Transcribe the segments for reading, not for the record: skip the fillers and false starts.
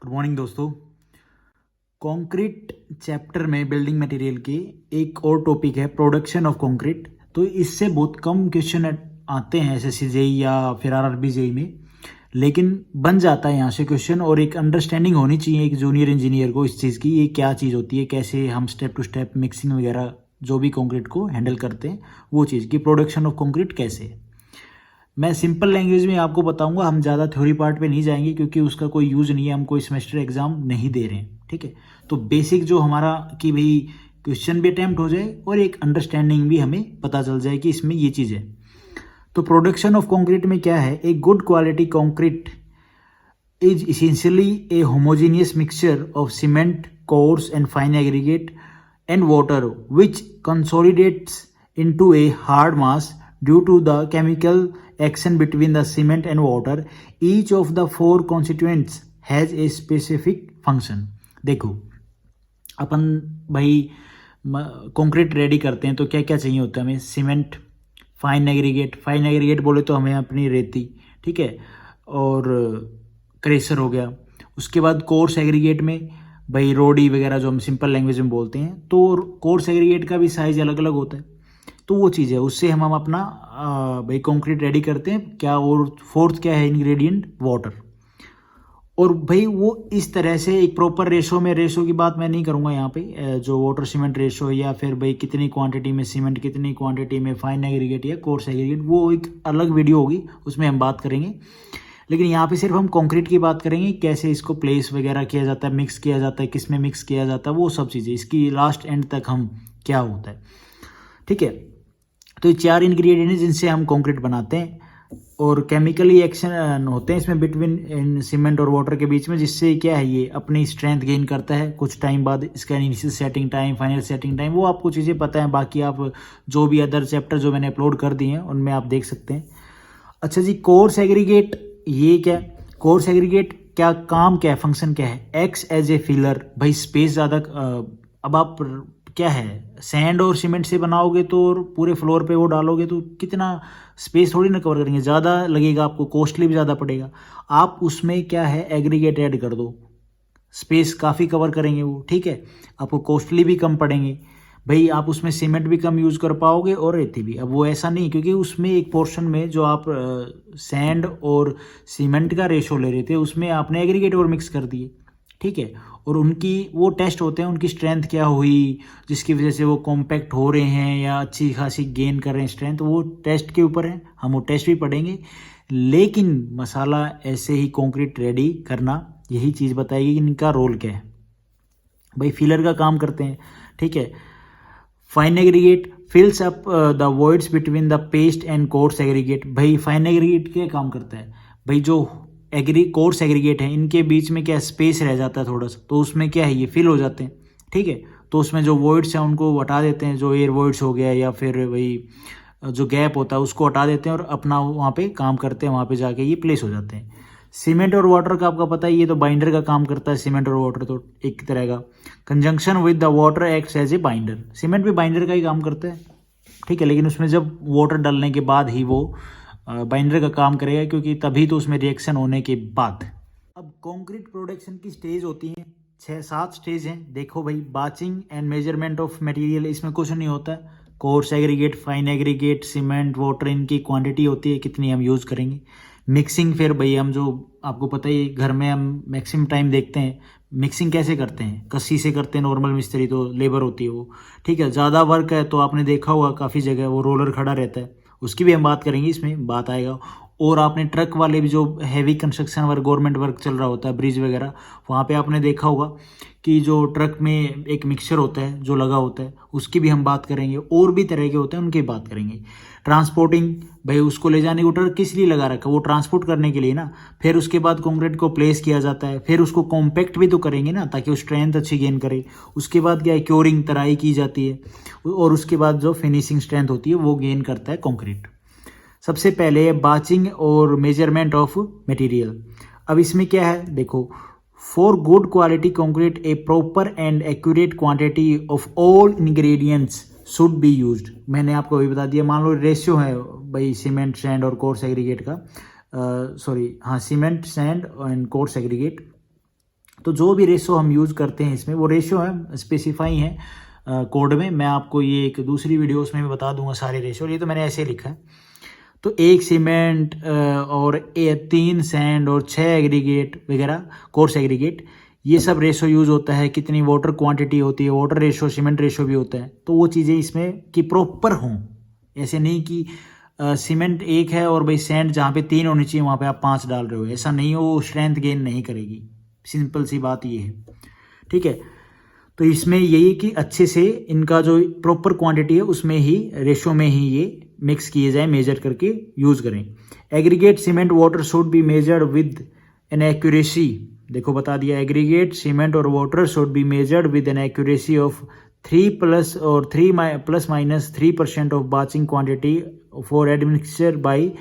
Good morning दोस्तों। Concrete chapter में building material के एक और टॉपिक है प्रोडक्शन ऑफ कंक्रीट। तो इससे बहुत कम क्वेश्चन आते हैं एसएससी जेई या फिर आरआरबी जेई में, लेकिन बन जाता है यहाँ से क्वेश्चन। और एक अंडरस्टैंडिंग होनी चाहिए एक जूनियर इंजीनियर को इस चीज़ की, ये क्या चीज़ होती है, कैसे हम स्टेप टू स्टेप मिक्सिंग वगैरह जो भी कंक्रीट को हैंडल करते हैं वो चीज़ की प्रोडक्शन ऑफ कंक्रीट कैसे है। मैं सिंपल लैंग्वेज में आपको बताऊंगा, हम ज़्यादा थ्योरी पार्ट पे नहीं जाएंगे क्योंकि उसका कोई यूज़ नहीं है, हम कोई सेमेस्टर एग्जाम नहीं दे रहे हैं। ठीक है, तो बेसिक जो हमारा कि भाई क्वेश्चन भी अटैम्प्ट हो जाए और एक अंडरस्टैंडिंग भी हमें पता चल जाए कि इसमें ये चीज़ है। तो प्रोडक्शन ऑफ कंक्रीट में क्या है, एक good quality concrete is essentially a homogeneous mixture of cement, coarse and fine aggregate and water which consolidates into a hard mass due to the chemical action between the cement and water. Each of the four constituents has a specific function. देखो अपन भाई concrete ready करते हैं तो क्या क्या चाहिए होता है हमें, सीमेंट, फाइन एग्रीगेट बोले तो हमें अपनी रेती, ठीक है, और क्रेशर हो गया। उसके बाद कोर्स एग्रीगेट में भाई रोडी वगैरह जो हम सिंपल लैंग्वेज में बोलते हैं, तो कोर्स एग्रीगेट का भी साइज अलग अलग होता है। तो वो चीज़ है, उससे हम अपना भाई कंक्रीट रेडी करते हैं क्या। और फोर्थ क्या है इंग्रेडिएंट, वाटर। और भाई वो इस तरह से एक प्रॉपर रेशो में, रेशो की बात मैं नहीं करूँगा यहाँ पे, जो वाटर सीमेंट रेशो या फिर भाई कितनी क्वांटिटी में सीमेंट, कितनी क्वांटिटी में फाइन एग्रीगेट या कोर्स एग्रीगेट, वो एक अलग वीडियो होगी उसमें हम बात करेंगे। लेकिन यहाँ पे सिर्फ हम कंक्रीट की बात करेंगे, कैसे इसको प्लेस वगैरह किया जाता है, मिक्स किया जाता है, किस में मिक्स किया जाता है, वो सब चीज़ें इसकी लास्ट एंड तक हम क्या होता है। ठीक है, तो ये चार इंग्रेडिएंट जिनसे हम कंक्रीट बनाते हैं और केमिकली एक्शन होते हैं इसमें बिटवीन इन सीमेंट और वाटर के बीच में, जिससे क्या है ये अपनी स्ट्रेंथ गेन करता है कुछ टाइम बाद। इसका initial setting time, final setting time, वो आपको चीज़ें पता है। बाकी आप जो भी अदर चैप्टर जो मैंने अपलोड कर दिए हैं उनमें आप देख सकते हैं। अच्छा जी, कोर्स एग्रीगेट ये क्या, कोर्स एग्रीगेट क्या काम, क्या है, फंक्शन क्या है, एक्स एज ए फिलर। भाई स्पेस ज़्यादा, अब आप क्या है सैंड और सीमेंट से बनाओगे तो पूरे फ्लोर पे वो डालोगे तो कितना स्पेस थोड़ी ना कवर करेंगे, ज़्यादा लगेगा आपको, कॉस्टली भी ज़्यादा पड़ेगा। आप उसमें क्या है एग्रीगेट ऐड कर दो, स्पेस काफ़ी कवर करेंगे वो, ठीक है, आपको कॉस्टली भी कम पड़ेंगे। भाई आप उसमें सीमेंट भी कम यूज़ कर पाओगे और रेती भी। अब वो ऐसा नहीं, क्योंकि उसमें एक पोर्शन में जो आप सैंड और सीमेंट का रेशो ले रहे थे उसमें आपने एग्रीगेट और मिक्स कर दिए, ठीक है। और उनकी वो टेस्ट होते हैं, उनकी स्ट्रेंथ क्या हुई जिसकी वजह से वो कॉम्पैक्ट हो रहे हैं या अच्छी खासी गेन कर रहे हैं स्ट्रेंथ, वो टेस्ट के ऊपर है, हम वो टेस्ट भी पढ़ेंगे। लेकिन मसाला ऐसे ही कंक्रीट रेडी करना, यही चीज़ बताएगी कि इनका रोल क्या है। भाई फिलर का काम करते हैं, ठीक है। Fine aggregate फिल्स up the voids between the paste and coarse aggregate. भाई फाइन एग्रीगेट क्या काम करता है, भाई जो कोर्स एग्रीगेट है इनके बीच में क्या स्पेस रह जाता है थोड़ा सा, तो उसमें क्या है ये फिल हो जाते हैं, ठीक है। तो उसमें जो वॉइड्स हैं उनको हटा देते हैं, जो एयर वॉइड्स हो गया या फिर वही जो गैप होता है उसको हटा देते हैं और अपना वहाँ पे काम करते हैं, वहाँ पे जाके ये प्लेस हो जाते हैं। सीमेंट और वाटर का आपका पता है, ये तो बाइंडर का काम करता है, सीमेंट और वाटर तो एक तरह का। Conjunction with the water acts as a binder, cement भी बाइंडर का ही काम करता है, ठीक है, लेकिन उसमें जब वाटर डालने के बाद ही वो बाइंडर का काम करेगा, क्योंकि तभी तो उसमें रिएक्शन होने के बाद। अब कंक्रीट प्रोडक्शन की स्टेज होती है 6-7 स्टेज हैं। देखो भाई, watching and measurement of material, इसमें कुछ नहीं होता है। Coarse aggregate, fine aggregate, cement, water, इनकी क्वांटिटी होती है कितनी हम यूज़ करेंगे। मिक्सिंग, फिर भाई हम जो आपको पता ही घर में हम मैक्सिमम टाइम देखते हैं मिक्सिंग कैसे करते हैं, कस्सी से करते हैं, नॉर्मल मिस्त्री तो लेबर होती है वो, ठीक है। ज़्यादा वर्क है तो आपने देखा होगा काफ़ी जगह वो रोलर खड़ा रहता है, उसकी भी हम बात करेंगे, इसमें बात आएगा। और आपने ट्रक वाले भी जो heavy construction work, government work चल रहा होता है, ब्रिज वगैरह, वहाँ पे आपने देखा होगा कि जो ट्रक में एक मिक्सचर होता है जो लगा होता है, उसकी भी हम बात करेंगे। और भी तरह के होते हैं उनकी बात करेंगे। ट्रांसपोर्टिंग, भाई उसको ले जाने को ट्रक किस लिए लगा रखा है, वो ट्रांसपोर्ट करने के लिए ना। फिर उसके बाद कंक्रीट को प्लेस किया जाता है, फिर उसको कॉम्पैक्ट भी तो करेंगे ना ताकि वो स्ट्रेंथ अच्छी गेन करे। उसके बाद क्या है, क्योरिंग, तराई की जाती है, और उसके बाद जो फिनिशिंग स्ट्रेंथ होती है वो गेन करता है कंक्रीट। सबसे पहले बाचिंग और मेजरमेंट ऑफ मटेरियल। अब इसमें क्या है देखो, for good quality concrete A proper and accurate quantity of all ingredients should be used. मैंने आपको अभी बता दिया, मान लो रेशियो है भाई सीमेंट, सैंड और कोर्स एग्रीगेट का, cement, sand and coarse aggregate. तो जो भी रेशो हम यूज़ करते हैं इसमें वो रेशो है स्पेसिफाई है कोड में। मैं आपको ये एक दूसरी वीडियोस में भी बता दूंगा सारे रेशो, ये तो मैंने ऐसे लिखा है। तो 1 सीमेंट और 3 सैंड और 6 एग्रीगेट वगैरह कोर्स एग्रीगेट, ये सब रेशो यूज़ होता है। कितनी वाटर क्वांटिटी होती है, वाटर रेशो, सीमेंट रेशो भी होता है। तो वो चीज़ें इसमें कि प्रॉपर हों, ऐसे नहीं कि सीमेंट 1 है और भाई सैंड जहाँ पे 3 होनी चाहिए वहाँ पे आप 5 डाल रहे हो, ऐसा नहीं हो, वो स्ट्रेंथ गेन नहीं करेगी। सिंपल सी बात ये है, ठीक है। तो इसमें यही कि अच्छे से इनका जो प्रॉपर क्वांटिटी है उसमें ही रेशो में ही ये मिक्स किए जाए, मेजर करके यूज़ करें। Aggregate cement water should be measured with an accuracy, देखो बता दिया, एग्रीगेट सीमेंट और water should be measured with an accuracy of 3+3% of batching quantity for admixture by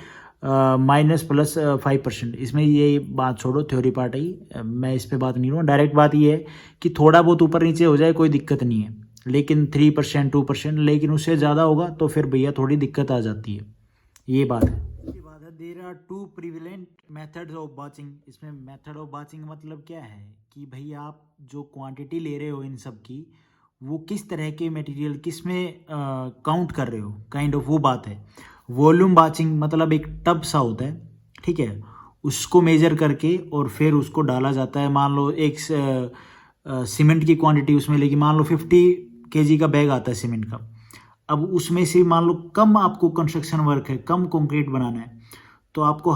-+5%। इसमें ये बात छोड़ो, थ्योरी पार्ट ही, मैं इस पे बात नहीं करूँ। डायरेक्ट बात ये है कि थोड़ा बहुत ऊपर नीचे हो जाए कोई दिक्कत नहीं है, लेकिन 3% 2%, लेकिन उससे ज़्यादा होगा तो फिर भैया थोड़ी दिक्कत आ जाती है, ये बात है। There are 2 prevalent methods of batching. इसमें मेथड ऑफ बाचिंग मतलब क्या है कि भाई आप जो क्वांटिटी ले रहे हो इन सब की, वो किस तरह के मटेरियल किस में काउंट कर रहे हो, काइंड ऑफ वो बात है। वॉल्यूम बाचिंग मतलब एक टब सा होता है, ठीक है, उसको मेजर करके और फिर उसको डाला जाता है। मान लो एक सीमेंट की क्वांटिटी उसमें लेगी, मान लो 50 kg का बैग आता है सीमेंट का। अब उसमें से मान लो कम आपको कंस्ट्रक्शन वर्क है, कम कंक्रीट बनाना है, तो आपको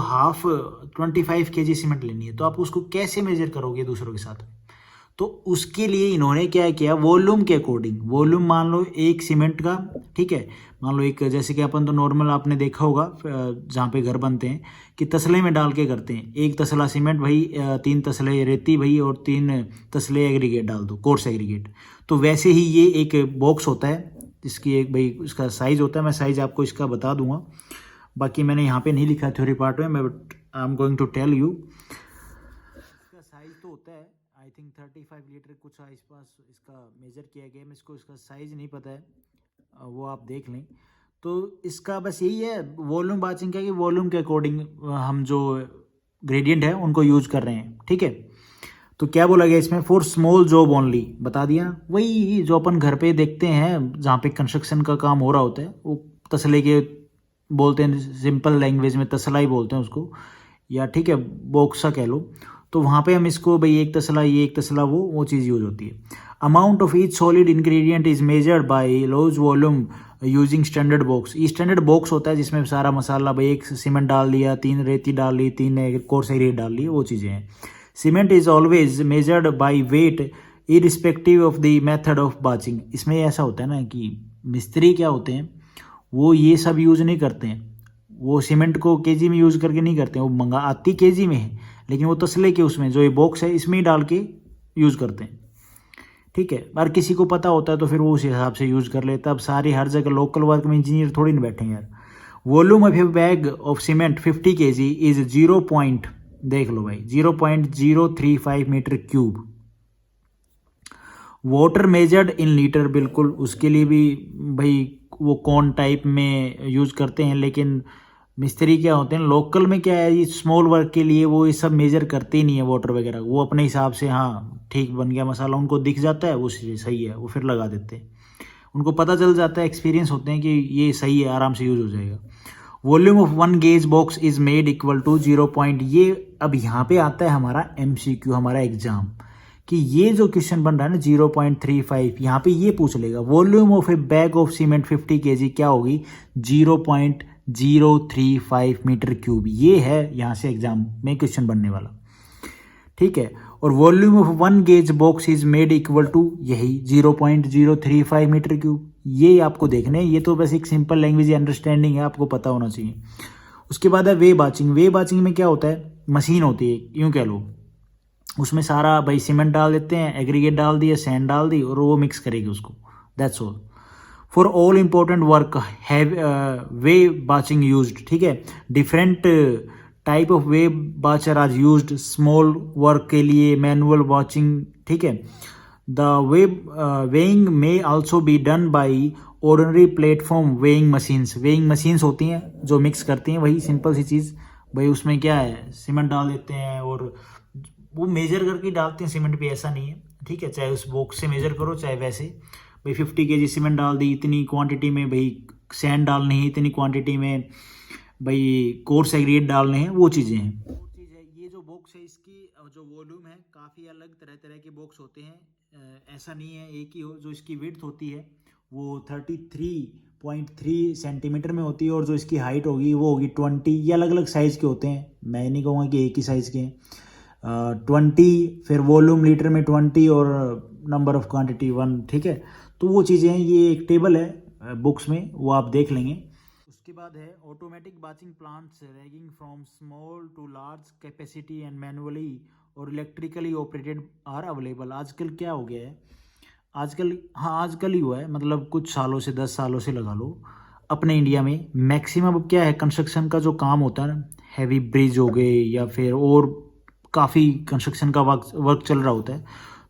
25 kg सीमेंट लेनी है। तो आप उसको कैसे मेजर करोगे दूसरों के साथ? तो उसके लिए इन्होंने क्या किया, वॉल्यूम के अकॉर्डिंग। वॉल्यूम मान लो एक सीमेंट का, ठीक है, मान लो एक, जैसे कि अपन तो नॉर्मल आपने देखा होगा जहाँ पे घर बनते हैं कि तसले में डाल के करते हैं। 1 तसला सीमेंट भाई, 3 तसले रेती भाई और 3 तसले एग्रीगेट डाल दो, कोर्स एग्रीगेट। तो वैसे ही ये एक बॉक्स होता है जिसकी एक भाई उसका साइज़ होता है। मैं साइज़ आपको इसका बता दूंगा, बाकी मैंने यहाँ पे नहीं लिखा थ्योरी पार्ट में, मैं I am going to tell you. इसका साइज़ तो होता है आई थिंक 35 लीटर कुछ आसपास इसका मेजर किया गया है। मेरे को इसका साइज़ नहीं पता है, वो आप देख लें। तो इसका बस यही है वॉल्यूम बाचिंग का कि वॉल्यूम के अकॉर्डिंग हम जो ग्रेडियंट है उनको यूज कर रहे हैं, ठीक है। तो क्या बोला गया इसमें, फॉर स्मॉल जॉब ओनली, बता दिया। वही जो अपन घर पे देखते हैं जहाँ पे कंस्ट्रक्शन का काम हो रहा होता है, वो तसले के बोलते हैं, सिंपल लैंग्वेज में तसला ही बोलते हैं उसको, या ठीक है बोक्सा कह लो। तो वहाँ पे हम इसको भाई 1 तसला ये 1 तसला वो चीज़ यूज होती है। Amount of each solid ingredient is measured by loose volume using standard box. ये स्टैंडर्ड बॉक्स होता है जिसमें सारा मसाला भाई 1 सीमेंट डाल लिया, 3 रेती डाल ली, 3 कोर्स एग्रीगेट डाल ली, वो चीज़ें हैं। Cement is always measured by weight irrespective of the method of batching. इसमें ऐसा होता है ना कि मिस्त्री क्या होते हैं, वो ये सब यूज़ नहीं करते हैं, वो सीमेंट को केजी में यूज़ करके नहीं करते हैं, वो मंगा आती केजी में है, लेकिन वो तसले के उसमें जो ये बॉक्स है इसमें ही डाल के यूज़ करते हैं, ठीक है। और किसी को पता होता है तो फिर वो उस हिसाब से यूज़ कर लेता है। अब सारी हर जगह लोकल वर्क में इंजीनियर थोड़ी ना बैठे यार। Volume of a bag of cement 50 kg is 0. देख लो भाई 0.035 metre cube. Water measured in litre, बिल्कुल उसके लिए भी भाई वो कौन टाइप में यूज़ करते हैं, लेकिन मिस्त्री क्या होते हैं लोकल में क्या है, ये स्मॉल वर्क के लिए वो ये सब मेजर करते ही नहीं है वाटर वगैरह। वो अपने हिसाब से हाँ ठीक बन गया मसाला, उनको दिख जाता है वो सही है, वो फिर लगा देते हैं। उनको पता चल जाता है, एक्सपीरियंस होते हैं कि ये सही है, आराम से यूज हो जाएगा। Volume of 1 gauge box is made equal to 0. ये अब यहाँ पे आता है हमारा MCQ, हमारा एग्जाम, कि ये जो क्वेश्चन बन रहा है ना 0.35, यहाँ पे ये पूछ लेगा volume of a bag of cement 50 kg क्या होगी, 0.035 मीटर क्यूब। ये है यहाँ से एग्जाम में क्वेश्चन बनने वाला, ठीक है। और volume of 1 gauge box is made equal to यही 0.035 मीटर क्यूब। ये आपको देखने, ये तो बस एक सिंपल लैंग्वेज अंडरस्टैंडिंग है, आपको पता होना चाहिए। उसके बाद है वे बाचिंग। वे बाचिंग में क्या होता है, मशीन होती है यूँ कह लो, उसमें सारा भाई सीमेंट डाल देते हैं, एग्रीगेट डाल दिया, सैंड डाल दी और वो मिक्स करेगी उसको, that's all. For all important work have weigh batching used, ठीक है। Different type of weigh batcher are used, small work के लिए मैनुअल बाचिंग, ठीक है। The weighing may also be done by ordinary platform weighing machines. Weighing machines होती हैं जो mix करती हैं, वही सिंपल सी चीज़ भाई, उसमें क्या है सीमेंट डाल देते हैं और वो मेजर करके डालते हैं सीमेंट पे, ऐसा नहीं है, ठीक है। चाहे उस बॉक्स से मेजर करो चाहे वैसे, भाई 50 kg सीमेंट डाल दी, इतनी क्वांटिटी में भाई सैंड डालनी है, इतनी क्वांटिटी में भाई कोर्स एग्रीगेट डालने हैं, वो चीज़ें हैं। वो चीज़ है, ये जो बॉक्स है इसकी जो वॉल्यूम है काफ़ी अलग तरह तरह के बॉक्स होते हैं, ऐसा नहीं है एक ही हो। जो इसकी विड्थ होती है वो 33.3 सेंटीमीटर में होती है, और जो इसकी हाइट होगी वो होगी 20। ये अलग अलग साइज़ के होते हैं, मैं नहीं कहूँगा कि एक ही साइज़ के हैं। 20, फिर वॉल्यूम लीटर में 20, और नंबर ऑफ क्वांटिटी 1, ठीक है। तो वो चीज़ें हैं, ये एक टेबल है बुक्स में, वो आप देख लेंगे। उसके बाद है automatic batching plants ranging from small to large capacity and manually और इलेक्ट्रिकली ऑपरेटेड आर अवेलेबल। आजकल क्या हो गया है, आजकल, हाँ आजकल ही हुआ है, मतलब कुछ सालों से, 10 सालों से लगा लो, अपने इंडिया में मैक्सिमम क्या है, कंस्ट्रक्शन का जो काम होता है ना, हैवी ब्रिज हो गए या फिर और काफ़ी कंस्ट्रक्शन का वर्क चल रहा होता है,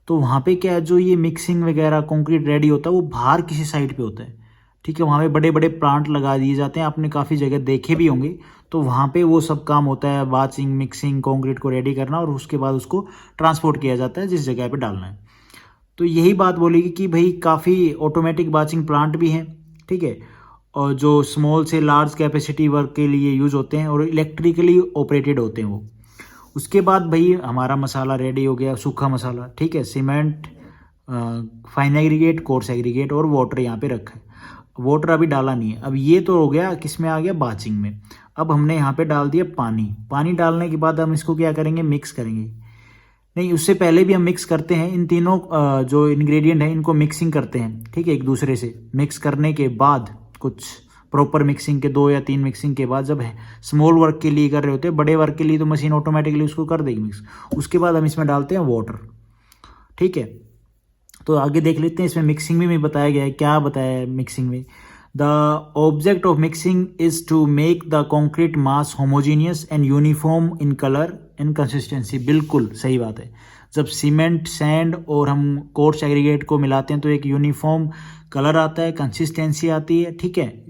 तो वहाँ पे क्या है, जो ये मिक्सिंग वगैरह कंक्रीट रेडी होता है वो बाहर किसी साइड पे होता है, ठीक है। वहाँ पे बड़े बड़े प्लांट लगा दिए जाते हैं, आपने काफ़ी जगह देखे भी होंगे। तो वहाँ पे वो सब काम होता है, बाचिंग, मिक्सिंग, कंक्रीट को रेडी करना, और उसके बाद उसको ट्रांसपोर्ट किया जाता है जिस जगह पे डालना है। तो यही बात बोलेगी कि भाई काफ़ी ऑटोमेटिक बाचिंग प्लांट भी हैं, ठीक है, और जो स्मॉल से लार्ज कैपेसिटी वर्क के लिए यूज़ होते हैं और इलेक्ट्रिकली ऑपरेटेड होते हैं वो। उसके बाद भाई हमारा मसाला रेडी हो गया, सूखा मसाला, ठीक है। Cement, fine aggregate, coarse aggregate और वाटर यहाँ पे रखा है। वाटर अभी डाला नहीं है। अब ये तो हो गया, किस में आ गया, बाचिंग में। अब हमने यहाँ पे डाल दिया पानी। पानी डालने के बाद हम इसको क्या करेंगे, मिक्स करेंगे। नहीं, उससे पहले भी हम मिक्स करते हैं, इन तीनों जो इंग्रेडिएंट हैं इनको मिक्सिंग करते हैं, ठीक है, एक दूसरे से। मिक्स करने के बाद कुछ प्रॉपर मिक्सिंग के 2 या 3 मिक्सिंग के बाद, जब है स्मॉल वर्क के लिए कर रहे होते हैं, बड़े वर्क के लिए तो मशीन ऑटोमेटिकली उसको कर देगी मिक्स। उसके बाद हम इसमें डालते हैं वाटर, ठीक है। तो आगे देख लेते हैं, इसमें मिक्सिंग में भी बताया गया है, क्या बताया है मिक्सिंग में। The object of mixing is to make the concrete mass homogeneous and uniform in colour and consistency. बिल्कुल सही बात है। जब सीमेंट, सैंड और हम कोर्स एग्रीगेट को मिलाते हैं तो एक यूनिफॉर्म कलर आता है, कंसिस्टेंसी आती है, ठीक है,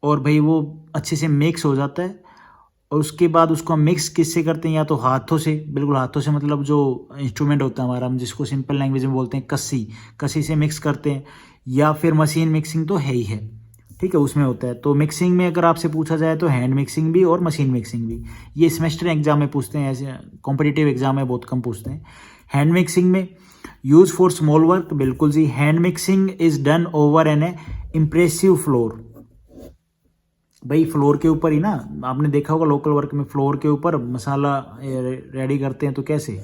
और भाई वो अच्छे से मिक्स हो जाता है। और उसके बाद उसको हम मिक्स किससे करते हैं, या तो हाथों से, बिल्कुल हाथों से, मतलब जो इंस्ट्रूमेंट होता है हमारा, हम जिसको सिंपल लैंग्वेज में बोलते हैं कस्सी, कस्सी से मिक्स करते हैं, या फिर मशीन मिक्सिंग तो है ही है, ठीक है, उसमें होता है। तो मिक्सिंग में अगर आपसे पूछा जाए तो हैंड मिक्सिंग भी और मशीन मिक्सिंग भी, ये सेमेस्टर एग्जाम में पूछते हैं, ऐसे कॉम्पिटिटिव एग्जाम में बहुत कम पूछते हैं। हैंड मिक्सिंग में यूज फॉर स्मॉल वर्क, बिल्कुल जी। Hand mixing is done over an impressive floor. भाई फ्लोर के ऊपर ही ना, आपने देखा होगा लोकल वर्क में फ्लोर के ऊपर मसाला रेडी करते हैं, तो कैसे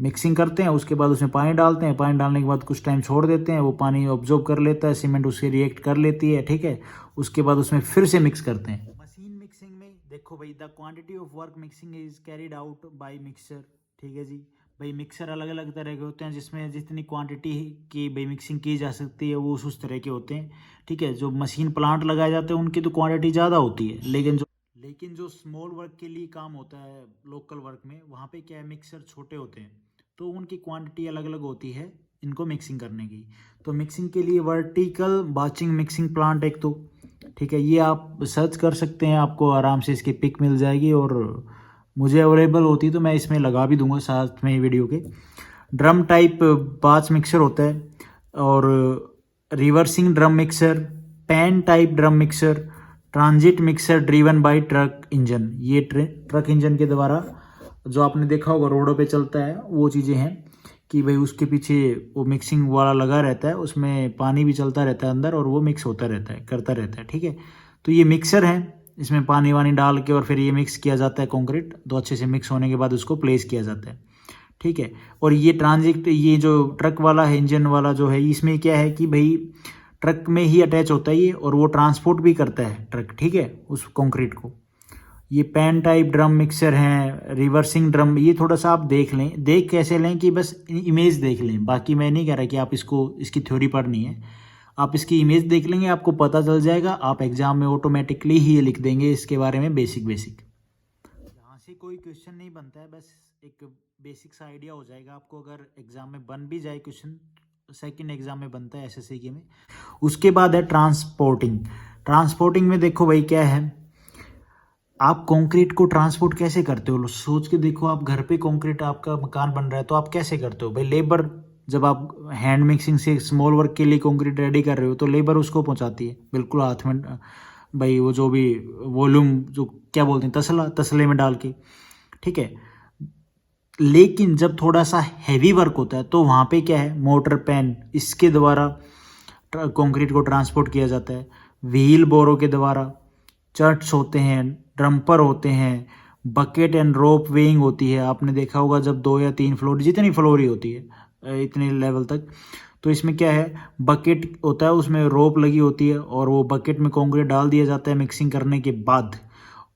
मिक्सिंग करते हैं, उसके बाद उसमें पानी डालते हैं, पानी डालने के बाद कुछ टाइम छोड़ देते हैं, वो पानी ऑब्जॉर्व कर लेता है, सीमेंट उससे रिएक्ट कर लेती है, ठीक है। उसके बाद उसमें फिर से मिक्स करते हैं। मशीन मिक्सिंग में देखो भाई, the quantity of work mixing is carried out by mixer, ठीक है जी। भाई मिक्सर अलग अलग तरह के होते हैं, जिसमें जितनी क्वांटिटी की भाई मिक्सिंग की जा सकती है वो उस तरह के होते हैं, ठीक है। जो मशीन प्लांट लगाए जाते हैं उनकी तो क्वांटिटी ज़्यादा होती है, लेकिन जो स्मॉल वर्क के लिए काम होता है लोकल वर्क में, वहाँ पे क्या है, मिक्सर छोटे होते हैं, तो उनकी क्वांटिटी अलग अलग होती है इनको मिक्सिंग करने की। तो मिक्सिंग के लिए वर्टिकल बाचिंग मिक्सिंग प्लांट एक तो, ठीक है, ये आप सर्च कर सकते हैं, आपको आराम से इसकी पिक मिल जाएगी, और मुझे अवेलेबल होती तो मैं इसमें लगा भी दूंगा साथ में वीडियो के। ड्रम टाइप बाच मिक्सर होता है, और reversing drum mixer, pan type drum mixer, transit mixer driven bye truck engine. ये ट्रक इंजन के द्वारा, जो आपने देखा होगा रोडों पे चलता है, वो चीज़ें हैं कि भाई उसके पीछे वो मिक्सिंग वाला लगा रहता है, उसमें पानी भी चलता रहता है अंदर, और वो मिक्स होता रहता है, करता रहता है, ठीक है। तो ये मिक्सर है, इसमें पानी वानी डाल के और फिर ये मिक्स किया जाता है कंक्रीट, तो अच्छे से मिक्स होने के बाद उसको प्लेस किया जाता है, ठीक है। और ये ट्रांजिट, ये जो ट्रक वाला है, इंजन वाला जो है, इसमें क्या है कि भाई ट्रक में ही अटैच होता है ये, और वो ट्रांसपोर्ट भी करता है ट्रक, ठीक है, उस कंक्रीट को। ये पैन टाइप ड्रम मिक्सर हैं, रिवर्सिंग ड्रम, ये थोड़ा सा आप देख लें। देख कैसे लें कि बस इमेज देख लें, बाकी मैं नहीं कह रहा कि आप इसकी थ्योरी पढ़नी है, आप इसकी इमेज देख लेंगे, आपको पता चल जाएगा, आप एग्जाम में ऑटोमेटिकली ही लिख देंगे इसके बारे में बेसिक। यहाँ से कोई क्वेश्चन नहीं बनता है, बस एक बेसिक सा आइडिया हो जाएगा आपको। अगर एग्जाम में बन भी जाए क्वेश्चन, सेकंड एग्जाम में बनता है एसएससी के में। उसके बाद है ट्रांसपोर्टिंग। ट्रांसपोर्टिंग में देखो भाई क्या है, आप कंक्रीट को ट्रांसपोर्ट कैसे करते हो? सोच के देखो, आप घर पे कंक्रीट, आपका मकान बन रहा है तो आप कैसे करते हो भाई? लेबर, जब आप हैंड मिक्सिंग से स्मॉल वर्क के लिए कंक्रीट रेडी कर रहे हो तो लेबर उसको पहुंचाती है बिल्कुल हाथ में, भाई वो जो भी वॉल्यूम, जो क्या बोलते हैं, तसले में डाल के, ठीक है। लेकिन जब थोड़ा सा हैवी वर्क होता है तो वहाँ पे क्या है, मोटर पेन, इसके द्वारा कंक्रीट को ट्रांसपोर्ट किया जाता है। व्हील बोरो के द्वारा, चर्ट्स होते हैं, ड्रम्पर होते हैं, बकेट एंड रोप वेइंग होती है। आपने देखा होगा जब 2 या 3 फ्लोर, जितनी फ्लोर ही होती है इतने लेवल तक, तो इसमें क्या है, बकेट होता है, उसमें रोप लगी होती है और वो बकेट में कंक्रीट डाल दिया जाता है मिक्सिंग करने के बाद,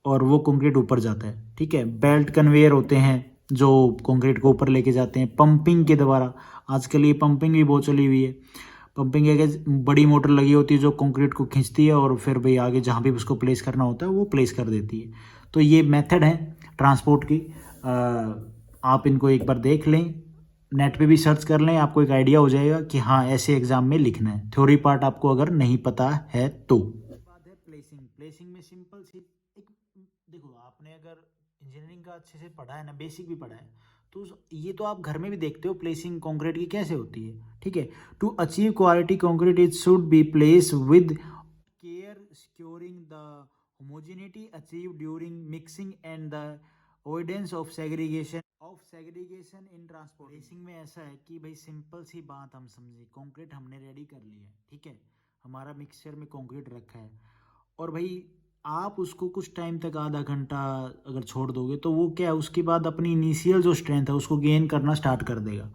और वो कंक्रीट ऊपर जाता है, ठीक है। बेल्ट कन्वेयर होते हैं जो कंक्रीट को ऊपर लेके जाते हैं पंपिंग के द्वारा। आजकल ये पंपिंग भी बहुत चली हुई है। पंपिंग है कि बड़ी मोटर लगी होती है जो कंक्रीट को खींचती है और फिर भाई आगे जहाँ भी उसको प्लेस करना होता है वो प्लेस कर देती है। तो ये मेथड है ट्रांसपोर्ट की। आप इनको एक बार देख लें, नेट पे भी सर्च कर लें, आपको एक आइडिया हो जाएगा कि हाँ ऐसे एग्जाम में लिखना है। थ्योरी पार्ट आपको अगर नहीं पता है तो। बात है प्लेसिंग। प्लेसिंग में सिंपल सी एक, देखो आपने अगर इंजीनियरिंग का अच्छे से पढ़ा है ना, बेसिक भी पढ़ा है, तो ये तो आप घर में भी देखते हो प्लेसिंग कंक्रीट की कैसे होती है, ठीक है। To achieve quality concrete it should be place with care, securing the homogeneity achieve during mixing and the avoidance of segregation in transport. Placing में ऐसा है कि भाई सिंपल सी बात हम समझे, कंक्रीट हमने रेडी कर लिया है, ठीक है, हमारा मिक्सचर में कंक्रीट रखा है, और भाई आप उसको कुछ टाइम तक, आधा घंटा अगर छोड़ दोगे तो वो क्या है, उसके बाद अपनी इनिशियल जो स्ट्रेंथ है उसको गेन करना स्टार्ट कर देगा।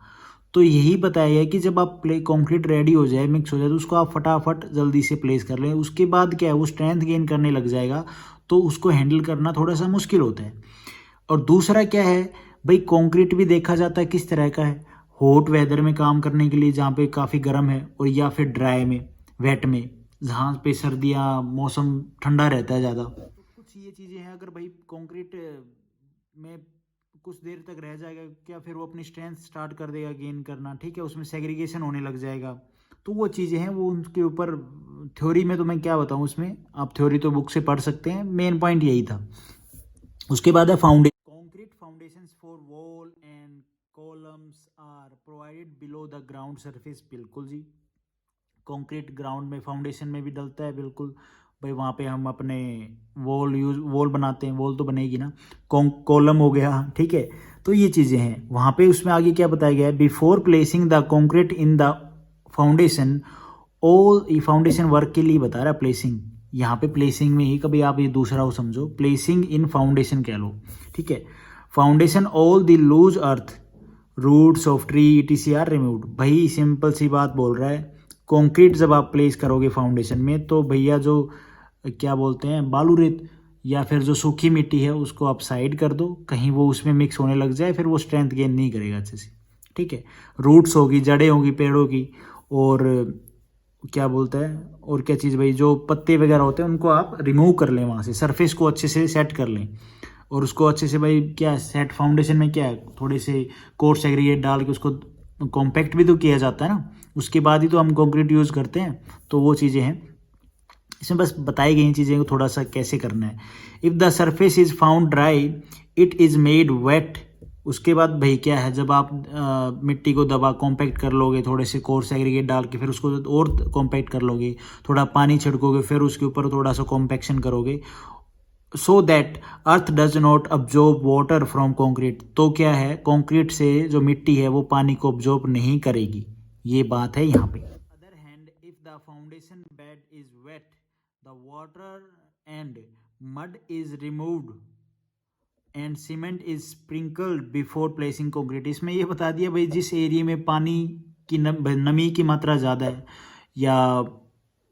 तो यही बताया है कि जब आप कंक्रीट रेडी हो जाए, मिक्स हो जाए, तो उसको आप फटाफट जल्दी से प्लेस कर लें। उसके बाद क्या है, वो स्ट्रेंथ गेन करने लग जाएगा तो उसको हैंडल करना थोड़ा सा मुश्किल होता है। और दूसरा क्या है भाई, कंक्रीट भी देखा जाता है किस तरह का है, हॉट वेदर में काम करने के लिए जहाँ पे काफ़ी गर्म है, और या फिर ड्राई में, वेट में, जहाँ पे सर्दियाँ मौसम ठंडा रहता है ज़्यादा। तो कुछ ये चीज़ें हैं, अगर भाई कंक्रीट में कुछ देर तक रह जाएगा क्या, फिर वो अपनी स्ट्रेंथ स्टार्ट कर देगा गेन करना, ठीक है, उसमें सेग्रीगेशन होने लग जाएगा। तो वो चीज़ें हैं, वो उनके ऊपर थ्योरी में तो मैं क्या बताऊँ, उसमें आप थ्योरी तो बुक से पढ़ सकते हैं, मेन पॉइंट यही था। उसके बाद है foundation. Concrete foundations for wall and columns are provided below the ground surface. बिल्कुल जी, कंक्रीट ग्राउंड में, फाउंडेशन में भी डलता है, बिल्कुल भाई। वहाँ पे हम अपने वॉल बनाते हैं, वॉल तो बनेगी ना, कॉलम हो गया, ठीक है। तो ये चीज़ें हैं वहाँ पे। उसमें आगे क्या बताया गया है, before placing the concrete in the foundation, all ये फाउंडेशन वर्क के लिए बता रहा है प्लेसिंग। यहाँ पे प्लेसिंग में ही कभी आप ये दूसरा हो समझो, प्लेसिंग इन फाउंडेशन कह लो, ठीक है। Foundation all the loose earth, roots of tree etc are removed. भाई सिंपल सी बात बोल रहा है, कंक्रीट जब आप प्लेस करोगे फाउंडेशन में तो भैया जो क्या बोलते हैं, बालू रेत या फिर जो सूखी मिट्टी है उसको आप साइड कर दो, कहीं वो उसमें मिक्स होने लग जाए, फिर वो स्ट्रेंथ गेन नहीं करेगा अच्छे से, ठीक है। रूट्स होगी, जड़ें होगी पेड़ों की, और क्या बोलता है, और क्या चीज़ भाई, जो पत्ते वगैरह होते हैं उनको आप रिमूव कर लें वहाँ से, सरफेस को अच्छे से सेट कर लें, और उसको अच्छे से भाई क्या सेट, फाउंडेशन में क्या है, थोड़े से कोर्स एग्रीगेट डाल के उसको कॉम्पैक्ट भी तो किया जाता है ना, उसके बाद ही तो हम कंक्रीट यूज़ करते हैं। तो वो चीज़ें हैं इसमें, बस बताई गई चीज़ें को थोड़ा सा कैसे करना है। If the surface is found dry it is made wet. उसके बाद भाई क्या है, जब आप मिट्टी को दबा कॉम्पैक्ट कर लोगे, थोड़े से कोर्स एग्रीगेट डाल के, फिर उसको और कॉम्पैक्ट कर लोगे, थोड़ा पानी छिड़कोगे, फिर उसके ऊपर थोड़ा सा कॉम्पैक्शन करोगे, so that earth does not absorb water from concrete. तो क्या है, कंक्रीट से जो मिट्टी है वो पानी को अब्जॉर्ब नहीं करेगी, ये बात है यहाँ पे। Other hand if the foundation bed is wet the water and mud is removed and cement is sprinkled before placing concrete. इसमें ये बता दिया भाई, जिस एरिया में पानी की नमी की मात्रा ज़्यादा है, या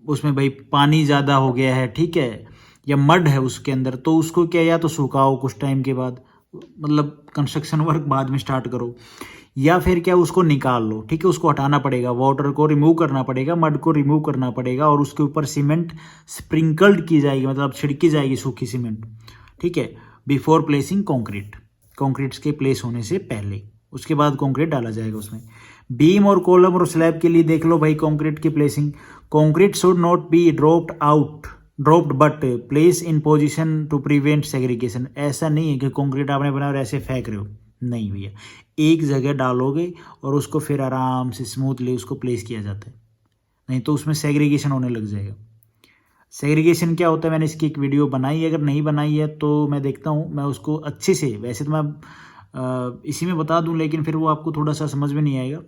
उसमें भाई पानी ज़्यादा हो गया है, ठीक है, या मड है उसके अंदर, तो उसको क्या, या तो सुखाओ कुछ टाइम के बाद, मतलब कंस्ट्रक्शन वर्क बाद में स्टार्ट करो, या फिर क्या उसको निकाल लो, ठीक है, उसको हटाना पड़ेगा, वाटर को रिमूव करना पड़ेगा, मड को रिमूव करना पड़ेगा, और उसके ऊपर सीमेंट स्प्रिंकल्ड की जाएगी, मतलब छिड़की जाएगी सूखी सीमेंट, ठीक है, बिफोर प्लेसिंग कंक्रीट, कंक्रीट के प्लेस होने से पहले, उसके बाद कंक्रीट डाला जाएगा उसमें। बीम और कॉलम और स्लैब के लिए देख लो भाई कंक्रीट की placing. Concrete should not be dropped out dropped but place in position to prevent segregation. ऐसा नहीं है कि कंक्रीट आपने बनाया और ऐसे फेंक रहे हो, नहीं भैया, एक जगह डालोगे और उसको फिर आराम से स्मूथली उसको प्लेस किया जाता है, नहीं तो उसमें सेग्रीगेशन होने लग जाएगा। सेग्रीगेशन क्या होता है, मैंने इसकी एक वीडियो बनाई है, अगर नहीं बनाई है तो मैं देखता हूँ, मैं उसको अच्छे से, वैसे तो मैं इसी में बता दूँ लेकिन फिर वो आपको थोड़ा सा समझ में नहीं आएगा।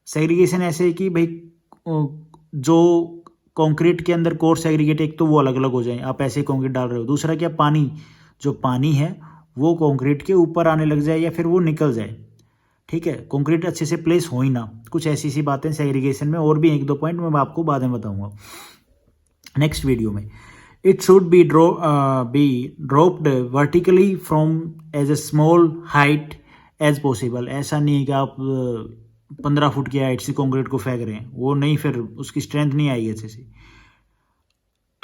सेग्रीगेशन ऐसे है कि भाई जो कंक्रीट के अंदर कोर्स सेग्रीगेट, एक तो वो अलग अलग हो जाए, आप ऐसे कंक्रीट डाल रहे हो, दूसरा क्या, पानी, जो पानी है वो कंक्रीट के ऊपर आने लग जाए या फिर वो निकल जाए, ठीक है, कंक्रीट अच्छे से प्लेस हो ही ना, कुछ ऐसी सी बातें सेग्रीगेशन में, और भी एक दो पॉइंट मैं आपको बाद में बताऊंगा नेक्स्ट वीडियो में। It should be dropped vertically from as a small height as possible. ऐसा नहीं है कि आप 15 फुट की हाइट से कंक्रीट को फेंक रहे हैं, वो नहीं, फिर उसकी स्ट्रेंथ नहीं आएगी अच्छे से।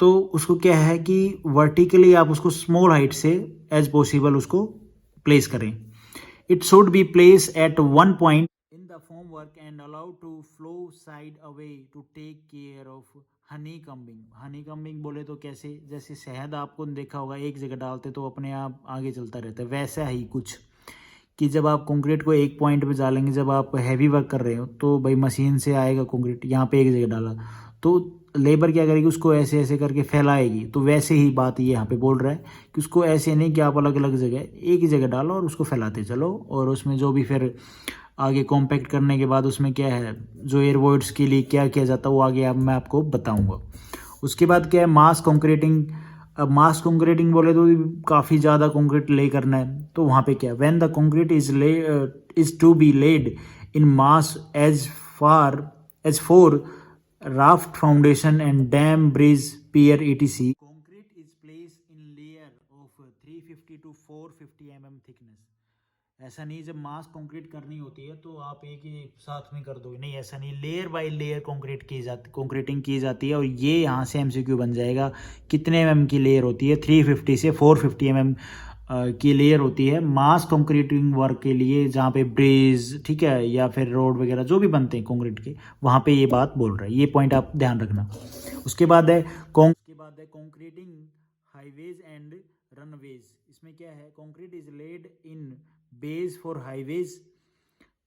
तो उसको क्या है कि वर्टिकली आप उसको स्मॉल हाइट से एज पॉसिबल उसको प्लेस करें। It should be place at one point in the formwork and allow to flow side away to take care of honey combing. Honey combing बोले तो कैसे, जैसे शहद आपको देखा होगा एक जगह डालते तो अपने आप आगे चलता रहता है, वैसा ही कुछ कि जब आप कंक्रीट को एक पॉइंट पे डालेंगे, जब आप हैवी वर्क कर रहे हो तो भाई मशीन से आएगा कंक्रीट, यहाँ पे एक जगह डाला तो लेबर क्या करेगी, उसको ऐसे ऐसे करके फैलाएगी। तो वैसे ही बात ये यहाँ पे बोल रहा है कि उसको ऐसे नहीं कि आप अलग अलग जगह, एक ही जगह डालो और उसको फैलाते चलो, और उसमें जो भी फिर आगे कॉम्पैक्ट करने के बाद उसमें क्या है, जो एयर वॉइड्स के लिए क्या किया जाता है वो आगे मैं आपको बताऊँगा। उसके बाद क्या है, मास कंक्रीटिंग। अब मास कंक्रीटिंग बोले तो काफ़ी ज़्यादा कंक्रीट ले करना है, तो वहाँ पे क्या, when the concrete is to be laid in mass as for raft foundation and dam bridge pier etc, concrete is place in layer of 350 to 450 mm thickness. ऐसा नहीं जब मास कंक्रीट करनी होती है तो आप एक ही साथ में कर दोगे, नहीं ऐसा नहीं, लेयर बाय लेयर कंक्रीटिंग की जाती है। और ये यहाँ से एमसीक्यू बन जाएगा, कितने एमएम की लेयर होती है, 350 से 450 एमएम की लेयर होती है मास कंक्रीटिंग वर्क के लिए, जहाँ पे ब्रिज, ठीक है, या फिर रोड वगैरह जो भी बनते हैं कंक्रीट के, वहाँ पे ये बात बोल रहा है, ये पॉइंट आप ध्यान रखना। उसके बाद है कंक्रीटिंग हाईवेज एंड रनवेज। इसमें क्या है, concrete is laid in base for highways,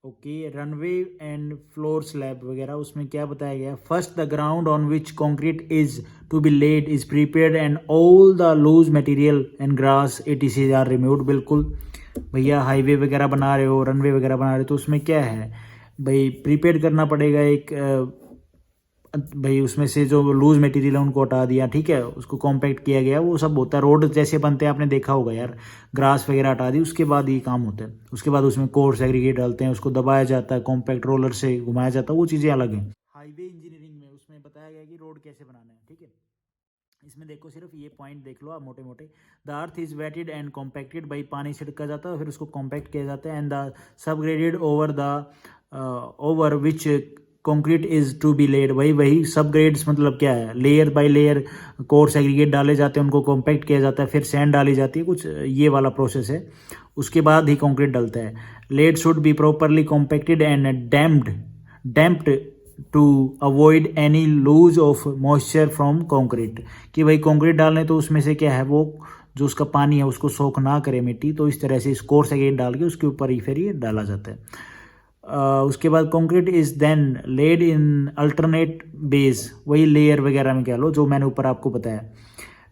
okay, runway and floor slab वगैरह। उसमें क्या बताया गया, first the ground on which concrete is to be laid is prepared and all the loose material and grass etc are removed. बिल्कुल भैया, highway वगैरह बना रहे हो, रनवे वगैरह बना रहे हो, तो उसमें क्या है भाई, प्रिपेयर करना पड़ेगा एक भाई, उसमें से जो लूज मटेरियल है उनको हटा दिया, ठीक है, उसको कॉम्पैक्ट किया गया, वो सब होता है। रोड जैसे बनते हैं आपने देखा होगा यार, ग्रास वगैरह हटा दी, उसके बाद ये काम होता है। उसके बाद उसमें कोर्स एग्रीगेट डालते हैं, उसको दबाया जाता है, कॉम्पैक्ट रोलर से घुमाया जाता है, वो चीज़ें अलग हैं। हाईवे इंजीनियरिंग में उसमें बताया गया कि रोड कैसे बनाना है, ठीक है। इसमें देखो, सिर्फ ये पॉइंट देख लो आप मोटे मोटे। The earth is wetted and compacted, भाई पानी छिड़का जाता है फिर उसको कॉम्पैक्ट किया जाता है, and the subgrade over which concrete is to be laid. वही सब ग्रेड्स मतलब क्या है, layer by layer coarse aggregate डाले जाते हैं, उनको कॉम्पैक्ट किया जाता है, फिर सैंड डाली जाती है, कुछ ये वाला प्रोसेस है। उसके बाद ही कंक्रीट डलता है। Laid should be properly compacted and damped to avoid any loose of moisture from concrete. कि भाई कंक्रीट डालने तो उसमें से क्या है, वो जो उसका पानी है उसको सोख ना करे मिट्टी, तो इस तरह से इस कोर्स एग्रीगेट डाल के उसके ऊपर ही फिर ये डाला जाता है। उसके बाद concrete is then laid in alternate base, वही लेयर वगैरह में कह लो जो मैंने ऊपर आपको बताया।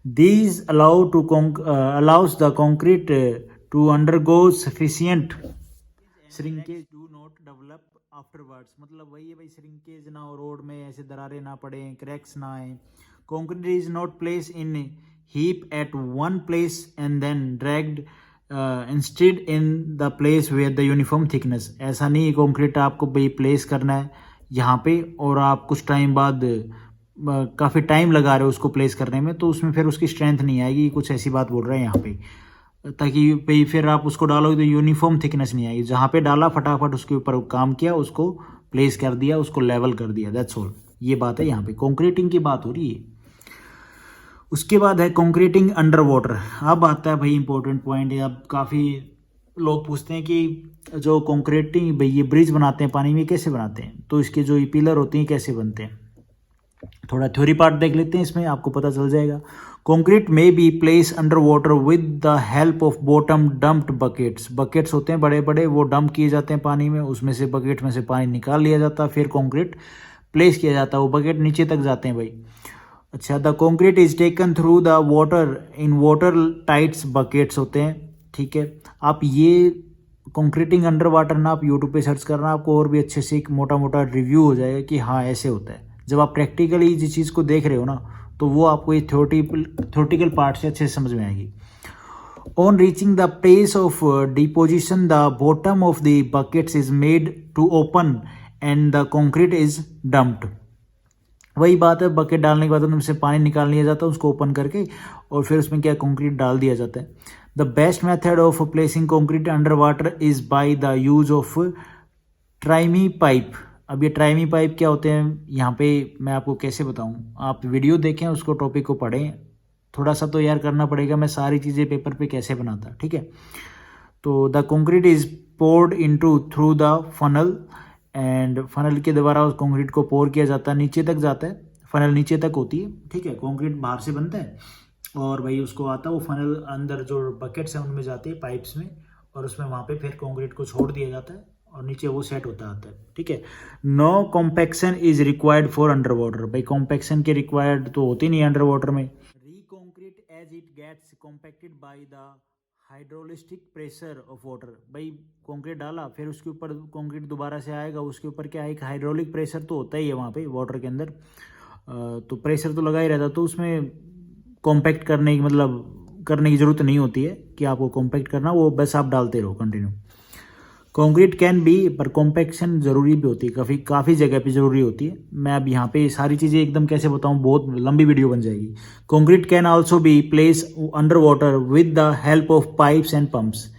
These allows the concrete to undergo sufficient shrinkage do not develop afterwards. मतलब वही है भाई, श्रिंकेज ना हो, रोड में ऐसे दरारें ना पड़े, क्रैक्स ना आए। Concrete is not place in heap at one place and then dragged instead in the place where the uniform thickness. ऐसा नहीं है कंक्रीट आपको भाई प्लेस करना है यहाँ पे और आप कुछ टाइम बाद काफ़ी टाइम लगा रहे हो उसको प्लेस करने में, तो उसमें फिर उसकी स्ट्रेंथ नहीं आएगी, कुछ ऐसी बात बोल रहे हैं यहाँ पे। ताकि भाई फिर आप उसको डालोगे तो यूनिफॉर्म थिकनेस नहीं आएगी, जहाँ पे डाला फटाफट उसके ऊपर काम किया, उसको प्लेस कर दिया, उसको लेवल कर दिया, दैट्स ऑल। ये बात है, यहाँ पे कंक्रीटिंग की बात हो रही है। उसके बाद है कंक्रीटिंग अंडर वाटर। अब आता है भाई इंपॉर्टेंट पॉइंट है। अब काफ़ी लोग पूछते हैं कि जो कंक्रीटिंग भाई ये ब्रिज बनाते हैं पानी में कैसे बनाते हैं, तो इसके जो ये पिलर होते हैं कैसे बनते हैं। थोड़ा थ्योरी पार्ट देख लेते हैं, इसमें आपको पता चल जाएगा। कंक्रीट में be place under water with the help of bottom dumped buckets. Buckets होते हैं बड़े बड़े, वो डंप किए जाते हैं पानी में, उसमें से बकेट में से पानी निकाल लिया जाता है, फिर कंक्रीट प्लेस किया जाता है, वो बकेट नीचे तक जाते हैं भाई। अच्छा, the concrete is taken through the water in water tights buckets होते हैं, ठीक है। आप ये कंक्रीटिंग अंडर वाटर ना आप यूट्यूब पे सर्च करना, आपको और भी अच्छे से एक मोटा मोटा रिव्यू हो जाएगा कि हाँ ऐसे होता है। जब आप प्रैक्टिकली जिस चीज़ को देख रहे हो ना, तो वो आपको ये थ्योरेटिकल पार्ट से अच्छे से समझ में आएगी। On reaching the place of deposition the bottom of the buckets is made to open and the concrete is dumped. वही बात है, बकेट डालने के बाद उनमें से पानी निकाल लिया जाता है उसको ओपन करके, और फिर उसमें क्या कंक्रीट डाल दिया जाता है। The best method of placing concrete under water is by the use of tremie pipe. अब ये ट्राइमी पाइप क्या होते हैं, यहाँ पे मैं आपको कैसे बताऊँ, आप वीडियो देखें, उसको टॉपिक को पढ़ें, थोड़ा सा तो यार करना पड़ेगा, मैं सारी चीज़ें पेपर पे कैसे बनाता, ठीक है। तो the concrete is poured into through the funnel, and funnel के द्वारा उस कंक्रीट को पोर किया जाता है, नीचे तक जाता है, फनल नीचे तक होती है, ठीक है। कंक्रीट बाहर से बनता है और भाई उसको आता है, वो फनल अंदर जो बकेट्स हैं उनमें जाती है, पाइप्स में, और उसमें वहाँ पे फिर कंक्रीट को छोड़ दिया जाता है और नीचे वो सेट होता आता है, ठीक है। No compaction is required for under water. भाई कॉम्पैक्शन के रिक्वायर्ड तो होती नहीं अंडर वाटर में। रीकॉन्क्रीट as it gets compacted by the hydrostatic pressure of water. भाई कंक्रीट डाला, फिर उसके ऊपर कंक्रीट दोबारा से आएगा, उसके ऊपर क्या है, एक हाइड्रोलिक प्रेशर तो होता ही है वहाँ पे वाटर के अंदर, तो प्रेशर तो लगा ही रहता, तो उसमें कॉम्पैक्ट करने की मतलब करने की ज़रूरत नहीं होती है कि आपको कॉम्पैक्ट करना, वो बस आप डालते रहो कंटिन्यू। कंक्रीट कैन बी, पर कॉम्पैक्शन ज़रूरी भी होती है, काफ़ी जगह पे ज़रूरी होती है। मैं अब यहाँ पे सारी चीज़ें एकदम कैसे बताऊँ, बहुत लंबी वीडियो बन जाएगी। Concrete can also be place under water with the help of pipes and pumps.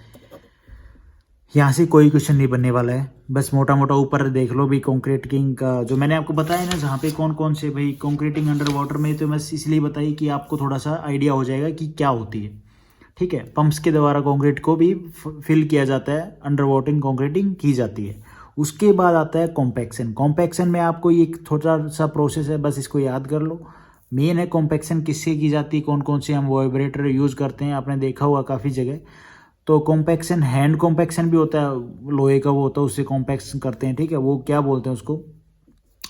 यहाँ से कोई क्वेश्चन नहीं बनने वाला है, बस मोटा मोटा ऊपर देख लो भी कंक्रीटिंग का जो मैंने आपको बताया ना, जहाँ पे कौन कौन से भाई कंक्रीटिंग अंडर वाटर में, तो बस इसलिए बताई कि आपको थोड़ा सा आइडिया हो जाएगा कि क्या होती है, ठीक है। पंप्स के द्वारा कंक्रीट को भी फिल किया जाता है, अंडर वाटर कंक्रीटिंग की जाती है। उसके बाद आता है कॉम्पैक्शन। कॉम्पैक्शन में आपको ये एक थोड़ा सा प्रोसेस है, बस इसको याद कर लो। मेन है कॉम्पैक्शन किससे की जाती है, कौन कौन से हम वाइब्रेटर यूज़ करते हैं, आपने देखा होगा काफ़ी जगह। तो कॉम्पैक्शन, हैंड कॉम्पैक्शन भी होता है, लोहे का वो होता है, उससे कॉम्पैक्शन करते हैं, ठीक है। वो क्या बोलते हैं उसको,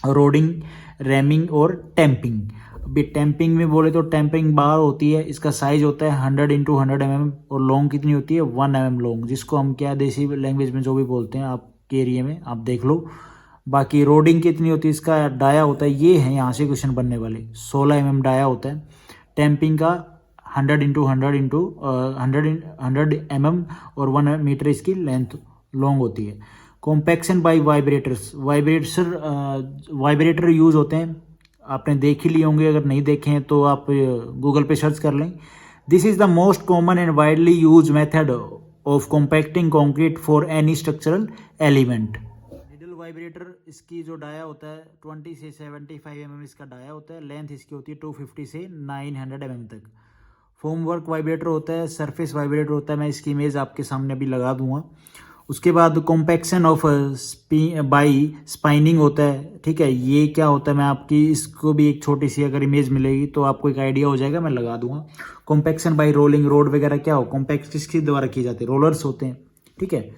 रोडिंग, रैमिंग और टैंपिंग। अभी टैंपिंग में बोले तो टैंपिंग बार होती है, इसका साइज होता है 100x100 mm, और लॉन्ग कितनी होती है 1 mm लॉन्ग, जिसको हम क्या देसी लैंग्वेज में जो भी बोलते हैं, आपके एरिया में आप देख लो। बाकी रोडिंग कितनी होती है, इसका डाया होता है, ये है यहाँ से क्वेश्चन बनने वाले, 16 mm डाया होता है। टैंपिंग का 100 mm और 1 मीटर इसकी लेंथ लॉन्ग होती है। कॉम्पैक्शन बाय वाइब्रेटर यूज़ होते हैं, आपने देख ही लिए होंगे, अगर नहीं देखे हैं तो आप गूगल पे सर्च कर लें। This is the most common and widely use method of compacting concrete for any structural element. Needle vibrator, इसकी जो डाया होता है 20 से 75 mm इसका डाया होता है, लेंथ इसकी होती है 250 से 900 mm तक। फोम वर्क वाइब्रेटर होता है, सरफेस वाइब्रेटर होता है, मैं इसकी इमेज आपके सामने अभी लगा दूंगा। उसके बाद कॉम्पैक्शन ऑफ बाई स्पाइनिंग होता है, ठीक है। ये क्या होता है, मैं आपकी इसको भी एक छोटी सी अगर इमेज मिलेगी तो आपको एक आइडिया हो जाएगा, मैं लगा दूंगा। कॉम्पैक्शन बाई रोलिंग, रोड वगैरह क्या हो, कॉम्पैक्ट किसके द्वारा की जाती है, रोलर्स होते हैं, ठीक है।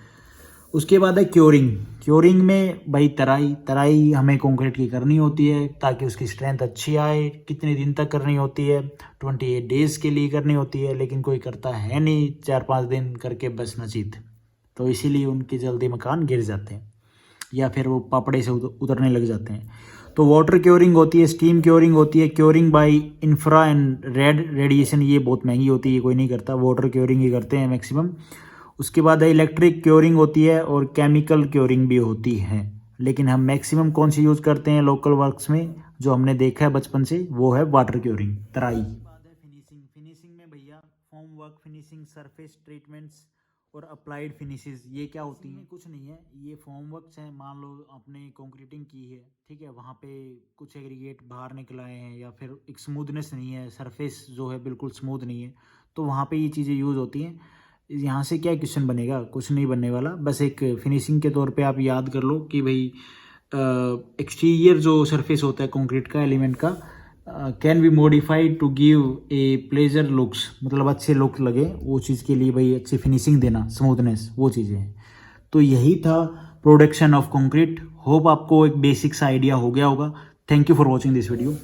उसके बाद है क्योरिंग। क्योरिंग में भाई तराई हमें कंक्रीट की करनी होती है ताकि उसकी स्ट्रेंथ अच्छी आए। कितने दिन तक करनी होती है, 28 डेज के लिए करनी होती है, लेकिन कोई करता है नहीं, 4-5 दिन करके बस नसीब, तो इसीलिए उनके जल्दी मकान गिर जाते हैं या फिर वो पापड़े से उतरने लग जाते हैं। तो वाटर क्योरिंग होती है, स्टीम क्योरिंग होती है, curing by infra and radiation, ये बहुत महंगी होती है, ये कोई नहीं करता, वाटर क्योरिंग ही करते हैं मैक्सिमम। उसके बाद है इलेक्ट्रिक क्योरिंग होती है और केमिकल क्योरिंग भी होती है, लेकिन हम मैक्सिमम कौन सी यूज़ करते हैं लोकल वर्क्स में, जो हमने देखा है बचपन से, वो है वाटर क्योरिंग, तराई। बाद है फिनिशिंग में भैया form work finishing, surface treatments और अप्लाइड फिनिशेस, ये क्या होती हैं, कुछ नहीं है, ये फॉर्म वर्क्स हैं। मान लो आपने कंक्रीटिंग की है, ठीक है, वहाँ पे कुछ एग्रीगेट बाहर निकल आए हैं या फिर एक स्मूथनेस नहीं है, सरफेस जो है बिल्कुल स्मूथ नहीं है, तो वहाँ पे ये चीज़ें यूज़ होती हैं। यहाँ से क्या क्वेश्चन बनेगा, कुछ नहीं बनने वाला, बस एक फिनिशिंग के तौर पे आप याद कर लो कि भाई एक्सटीरियर जो सरफेस होता है कंक्रीट का एलिमेंट का can be modified to give a pleasure looks, मतलब अच्छे लुक लगे वो चीज़ के लिए भाई अच्छी फिनिशिंग देना, स्मूथनेस, वो चीज़ें हैं। तो यही था प्रोडक्शन ऑफ कंक्रीट। होप आपको एक बेसिक सा आइडिया हो गया होगा। Thank you for watching this video.